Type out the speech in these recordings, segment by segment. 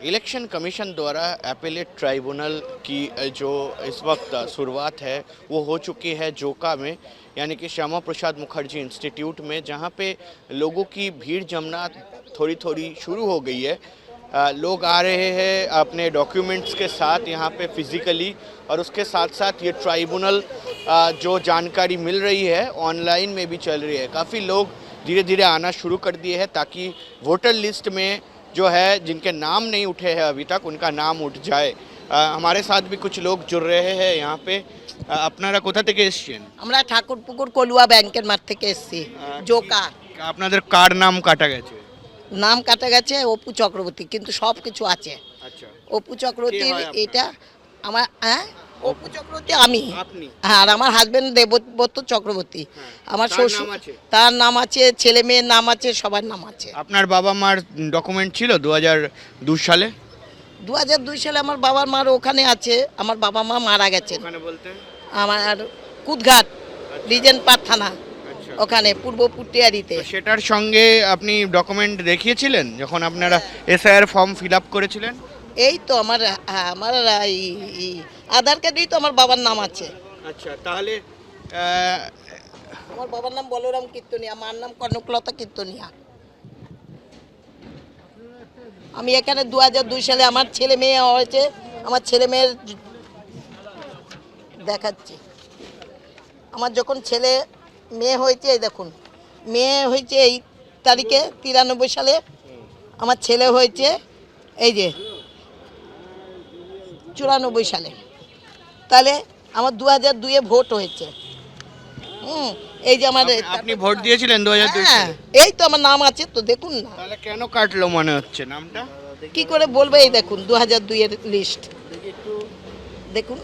Election commission द्वारा appellate tribunal की जो इस वक्त शुरुआत है वो हो चुकी है जोका में, यानी कि श्यामा प्रसाद मुखर्जी इंस्टीट्यूट में, जहां पे लोगों की भीड़ जमना थोड़ी थोड़ी शुरू हो गई है। लोग आ रहे हैं अपने डॉक्यूमेंट्स के साथ यहाँ पे फिज़िकली, और उसके साथ साथ ये ट्राइब्यूनल जो जानकारी मिल रही है ऑनलाइन में भी चल रही है। काफ़ी लोग धीरे धीरे आना शुरू कर दिए हैं ताकि वोटर लिस्ट में जो है जिनके नाम नहीं उठे हैं अभी तक उनका नाम उठ जाए। हमारे साथ भी कुछ लोग जुड़ रहे हैं यहाँ पे। আপনারা কোথা থেকে এসেছেন? আমরা ঠাকুরপুকুর কলুয়া ব্যাংকের মাঠ থেকে এসেছি। জোকা আপনাদের কার নাম কাটা গেছে? নাম কাটা গেছে অপু চক্রবর্তী, কিন্তু সব কিছু আছে। আচ্ছা, অপু চক্রবর্তী কে হয় আপনার? এটা আমার অপু চক্রবর্তী আমি। আপনি? হ্যাঁ, আর আমার হাজবেন্ড দেবব্রত চক্রবর্তী। হ্যাঁ, আমার তার শ্বশুর, নাম আছে? তার নাম আছে, ছেলে মেয়ের নাম আছে, সবার নাম আছে। আপনার বাবা মার ডকুমেন্ট ছিল 2002 সালে? 2002 সালে আমার বাবার মার ওখানে আছে। আমার বাবা মা মারা গেছেন ওখানে বলতে? আমার কুদঘাট রিজেন্ট পার থানা, আচ্ছা। ওখানে পূর্ব পুটিয়ারিতে। তো সেটার সঙ্গে আপনি ডকুমেন্ট দেখিয়েছিলেন যখন আপনারা এসআইআর ফর্ম ফিল আপ করেছিলেন? এই তো আমার, হ্যাঁ, আমার এই আধার কার্ডেই তো আমার বাবার নাম আছে। আচ্ছা, তাহলে আমার বাবার নাম বলরাম কীর্তনিয়া, মার নাম কনকলতা কীর্তনিয়া। আমি এখানে 2002 সালে আমার ছেলে মেয়ে হয়েছে। আমার ছেলে মেয়ের দেখাচ্ছি, আমার যখন ছেলে মেয়ে হয়েছে, এই দেখুন, মেয়ে হয়েছে এই তারিখে 93 সালে, আমার ছেলে হয়েছে এই যে 94 সালে। তাহলে আমার 2002-এ ভোট হয়েছে। এই যে আমার, আপনি ভোট দিয়েছিলেন 2002 হ্যাঁ, সালে? এই তো আমার নাম আছে তো, দেখুন না। তাহলে কেন কাটলো মনে হচ্ছে নামটা? কি করে বলবো, এই দেখুন 2002-এর লিস্ট দেখুন,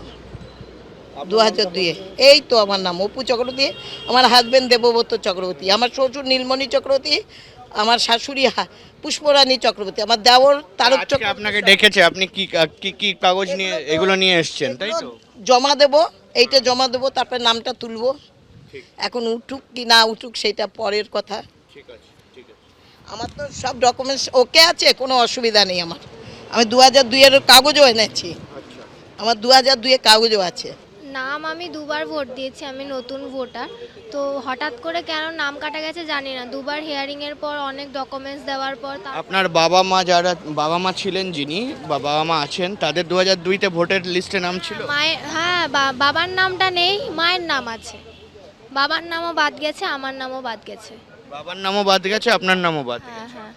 2002-এ এই তো আমার নাম অপু চক্রবর্তী, আমার হাজবেন্ড দেবব্রত চক্রবর্তী, আমার শ্বশুর নীলমণি চক্রবর্তী, আমার শাশুড়ি পুষ্পরানী চক্রবর্তী, আমার দেওর তারক আজকে চক্রবর্তী। আপনাকে ডেকেছে, আপনি কি কি কি কাগজ নিয়ে এগুলো নিয়ে এসেছেন, তাই তো? জমা দেব, এইটা জমা দেব, তারপরে নামটা তুলবো। ঠিক। এখন উঠুক কি না উঠুক সেটা পরের কথা। ঠিক আছে, ঠিক আছে। আমার তো সব ডকুমেন্টস ওকে আছে, কোনো অসুবিধা নেই আমার। আমি 2002-এর কাগজও এনেছি, আচ্ছা, আমার 2002-এর কাগজও আছে। নাম আমি দুবার ভোট দিয়েছি, আমি নতুন ভোটার। তো হঠাৎ করে কেন নাম কাটা গেছে জানি না। দুবার হিয়ারিংয়ের পর, অনেক ডকুমেন্টস দেওয়ার পর আপনার বাবা মা যারা বাবা মা ছিলেন, যিনি বাবা মা আছেন, তাদের 2002-তে ভোটের লিস্টে নাম ছিল? মায়ের, হ্যাঁ, বাবার নামটা নেই, মায়ের নাম আছে। বাবার নামও বাদ গেছে, আমার নামও বাদ গেছে। বাবার নামও বাদ গেছে, আপনার নামও বাদ হ্যাঁ, গেছে। হ্যাঁ।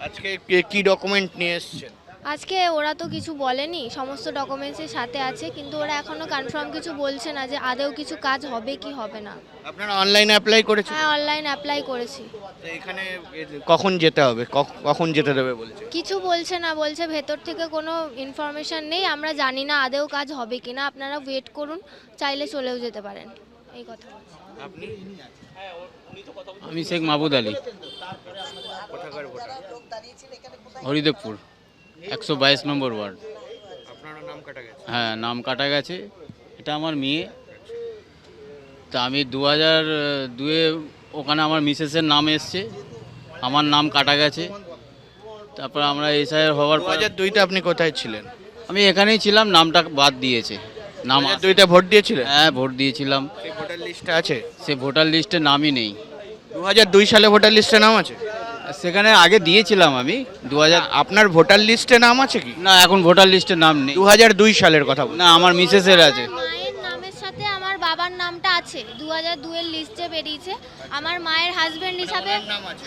আজকে কি ডকুমেন্ট নিয়ে এসেছেন? আজকে ওরা তো কিছু বলেনি, সমস্ত ডকুমেন্টসের সাথে আছে, কিন্তু ওরা এখনো কনফার্ম কিছু বলছে না যে আদৌ কিছু কাজ হবে কি হবে না। আপনারা অনলাইনে অ্যাপ্লাই করেছেন? হ্যাঁ, অনলাইন অ্যাপ্লাই করেছি। তো এখানে কখন যেতে হবে, কখন যেতে দেবে বলছে? কিছু বলছে না, বলছে ভেতর থেকে কোনো ইনফরমেশন নেই, আমরা জানি না আদৌ কাজ হবে কিনা, আপনারা ওয়েট করুন, চাইলে চলেও যেতে পারেন, এই কথা বলছে। আপনি? আমি শেখ মাহবুদ আলী, কোথাকার ভোটার? হরিদেবপুর 122 নম্বর ওয়ার্ড। আপনারও নাম কাটা গেছে? হ্যাঁ, নাম কাটা গেছে। এটা আমার মেয়ে। তা আমি 2002-এ ওখানে আমার মিসেসের নাম এসছে, আমার নাম কাটা গেছে। তারপর আমরা এসআইআর হওয়ার পর 2002-তে আপনি কোথায় ছিলেন? আমি এখানেই ছিলাম, নামটা বাদ দিয়েছে। নাম 2002-তে ভোট দিয়েছিলেন? হ্যাঁ, ভোট দিয়েছিলাম। সেই ভোটার লিস্টে আছে? সে ভোটার লিস্টে নামই নেই। 2002 সালে ভোটার লিস্টে নাম আছে? সেখানে আগে দিয়েছিলাম আমি 2000। আপনার ভোটার লিস্টে নাম আছে কি? না, এখন ভোটার লিস্টে নাম নেই। 2002 সালের কথা বলছি। না, আমার মিসেসের আছে। মায়ের নামের সাথে আমার বাবার নামটা আছে, 2002-এর লিস্টে বেরিয়েছে। আমার মায়ের হাজবেন্ড হিসাবে,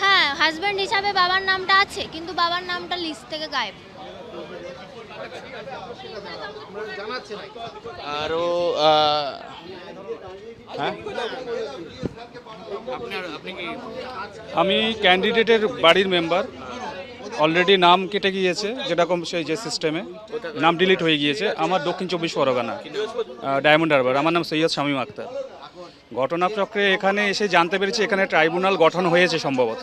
হ্যাঁ, হাজবেন্ড হিসাবে বাবার নামটা আছে, কিন্তু বাবার নামটা লিস্ট থেকে গায়েব। আরও হ্যাঁ, আপনি কি? আমি ক্যান্ডিডেটের বাড়ির মেম্বার। অলরেডি নাম কেটে গিয়েছে, যেরকম সেই যে সিস্টেমে নাম ডিলিট হয়ে গিয়েছে। আমার দক্ষিণ 24 পরগনা, ডায়মন্ড হারবার। আমার নাম সৈয়দ শামীম আক্তার। ঘটনাচক্রে এখানে এসে জানতে পেরেছি এখানে ট্রাইব্যুনাল গঠন হয়েছে সম্ভবত,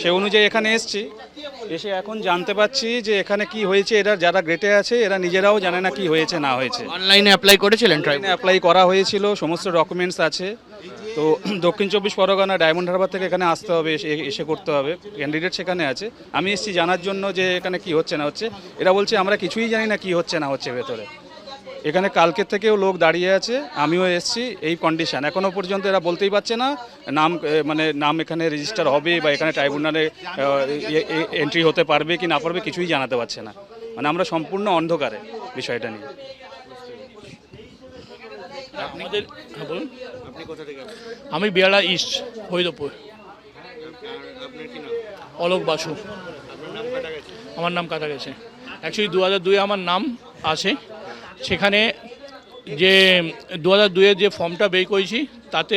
সে অনুযায়ী এখানে এসে এখন জানতে পাচ্ছি যে এখানে কি হয়েছে। এরা যারা গ্রেটে আছে এরা নিজেরাও জানে না কি হয়েছে না হয়েছে। অনলাইনে অ্যাপ্লাই করেছিলেন? অ্যাপ্লাই করা হয়েছিল, সমস্ত ডকুমেন্টস আছে। তো দক্ষিণ চব্বিশ পরগনা ডায়মন্ড হারবার থেকে এখানে আসতে হবে, এসে করতে হবে। ক্যান্ডিডেট সেখানে আছে, আমি এসেছি জানার জন্য যে এখানে কি হচ্ছে না হচ্ছে। এরা বলছে আমরা কিছুই জানি না কি হচ্ছে না হচ্ছে ভেতরে। এখানে কালকের থেকেও লোক দাঁড়িয়ে আছে, আমিও এসেছি, এই কন্ডিশন এখনও পর্যন্ত এরা বলতেই পারছে না নাম, মানে নাম এখানে রেজিস্টার হবে বা এখানে ট্রাইব্যুনালে এন্ট্রি হতে পারবে কি না পারবে কিছুই জানাতে পারছে না। মানে আমরা সম্পূর্ণ অন্ধকারে বিষয়টা নিয়ে। আমাদের হ্যাঁ বলুন। আমি বিয়ালা ইস্ট হৈদপুর। অলোক বাসু। আমার নাম কাটা গেছে। অ্যাকচুয়ালি 2002 আমার নাম আছে, সেখানে যে 2002 যে ফর্মটা বের করেছি তাতে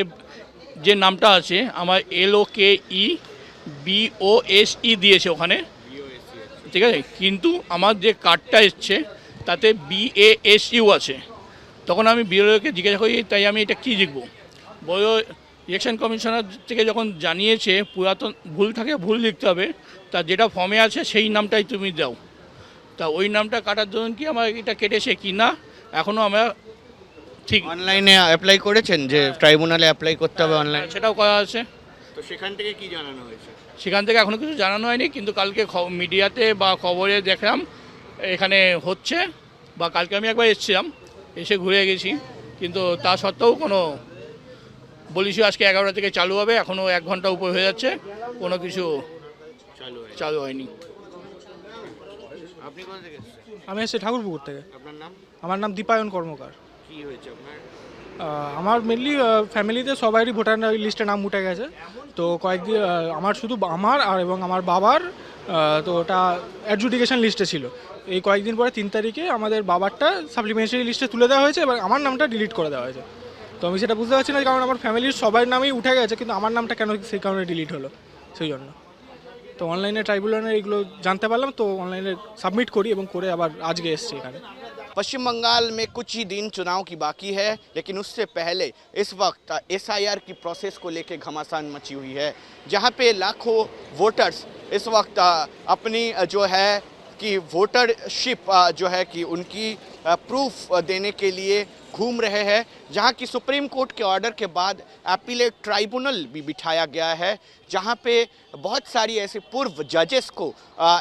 যে নামটা আছে আমার LOKEBOSE দিয়েছে ওখানে, ঠিক আছে, কিন্তু আমার যে কার্ডটা এসছে তাতে BASU আছে। তখন আমি বিএলওকে জিজ্ঞাসা করি তাই আমি এটা কী লিখবো, বড় ইলেকশন কমিশনার থেকে যখন জানিয়েছে পুরাতন ভুল থাকে ভুল লিখতে হবে, তা যেটা ফর্মে আছে সেই নামটাই তুমি দাও। তা ওই নামটা কাটার জন্য কি আমার এটা কেটেছে কি না এখনও আমরা ঠিক অনলাইনে অ্যাপ্লাই করেছেন যে ট্রাইব্যুনালে অ্যাপ্লাই করতে হবে অনলাইন, সেটাও করা আছে। তো সেখান থেকে কি জানানো হয়েছে? সেখান থেকে এখনও কিছু জানানো হয়নি, কিন্তু কালকে মিডিয়াতে বা খবরে দেখলাম এখানে হচ্ছে, বা কালকে আমি একবার এসেছিলাম, এসে ঘুরে গেছি, কিন্তু তা সত্ত্বেও কোনো বলিস আজকে 11টা থেকে চালু হবে, এখনও 1 ঘন্টা উপর হয়ে যাচ্ছে, কোনো কিছু চালু হয়নি। আপনি কোথা থেকে এসেছেন? আমি এসেছি ঠাকুরপুকুর থেকে। আপনার নাম? আমার নাম দীপায়ন কর্মকার। কি হয়েছে আপনার? আমার মেনলি ফ্যামিলিতে সবারই ভোটার লিস্টে নাম উঠে গেছে। তো কয়েকদিন আমার শুধু আমার আর এবং আমার বাবার তো ওটা অ্যাডজুডিকেশন লিস্টে ছিল। এই কয়েকদিন পরে 3 তারিখে আমাদের বাবারটা সাপ্লিমেন্টারি লিস্টে তুলে দেওয়া হয়েছে, এবার আমার নামটা ডিলিট করে দেওয়া হয়েছে। তো আমি সেটা বুঝতে পারছি না, কারণ আমার ফ্যামিলির সবার নামেই উঠে গেছে, কিন্তু আমার নামটা কেন সেই কারণে ডিলিট হলো সেই জন্য। তো অনলাইনে ট্রাইব্যুনালে এগুলো জানতে পারলাম, তো অনলাইনে সাবমিট করি এবং করে আবার আজকে এসেছি এখানে। पश्चिम बंगाल में कुछ ही दिन चुनाव की बाकी है, लेकिन उससे पहले इस वक्त SIR की प्रोसेस को लेकर घमासान मची हुई है, जहां पे लाखों वोटर्स इस वक्त अपनी जो है कि वोटरशिप जो है कि उनकी प्रूफ देने के लिए घूम रहे हैं, जहां की सुप्रीम कोर्ट के ऑर्डर के बाद एपीलेट ट्राइब्यूनल भी बिठाया गया है, जहां पे बहुत सारी ऐसे पूर्व जजेस को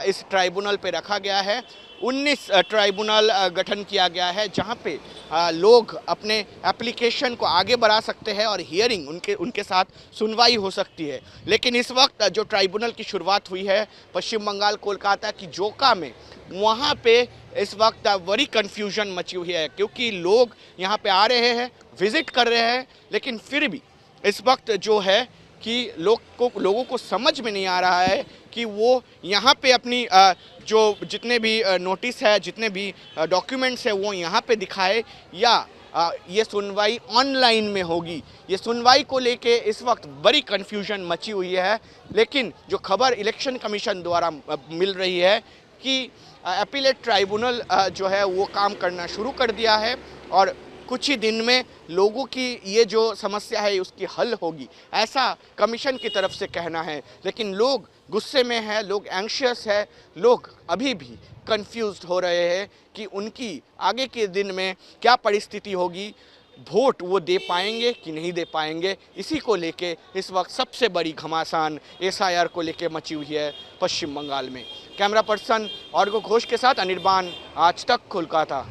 इस ट्राइब्यूनल पे रखा गया है। 19 ट्राइब्यूनल गठन किया गया है, जहां पे लोग अपने एप्लीकेशन को आगे बढ़ा सकते हैं और हियरिंग उनके साथ सुनवाई हो सकती है। लेकिन इस वक्त जो ट्राइब्यूनल की शुरुआत हुई है पश्चिम बंगाल कोलकाता की जोका में, वहाँ पे इस वक्त बड़ी कन्फ्यूजन मची हुई है, क्योंकि लोग यहाँ पे आ रहे हैं, विज़िट कर रहे हैं, लेकिन फिर भी इस वक्त जो है कि लोगों को समझ में नहीं आ रहा है कि वो यहाँ पे अपनी जो जितने भी नोटिस है, जितने भी डॉक्यूमेंट्स है, वो यहाँ पे दिखाए या ये सुनवाई ऑनलाइन में होगी। ये सुनवाई को लेके इस वक्त बड़ी कन्फ्यूजन मची हुई है। लेकिन जो खबर इलेक्शन कमीशन द्वारा मिल रही है कि अपीलेट ट्राइब्यूनल जो है वो काम करना शुरू कर दिया है और कुछ ही दिन में लोगों की ये जो समस्या है उसकी हल होगी, ऐसा कमीशन की तरफ से कहना है। लेकिन लोग गुस्से में हैं, लोग एंशियस है, लोग अभी भी कंफ्यूज्ड हो रहे हैं कि उनकी आगे के दिन में क्या परिस्थिति होगी, वोट वो दे पाएंगे कि नहीं दे पाएंगे। इसी को लेके इस वक्त सबसे बड़ी घमासान SIR को लेके मची हुई है पश्चिम बंगाल में। कैमरा पर्सन ऑर्गो घोष के साथ अनिर्बान, आज तक कोलकाता।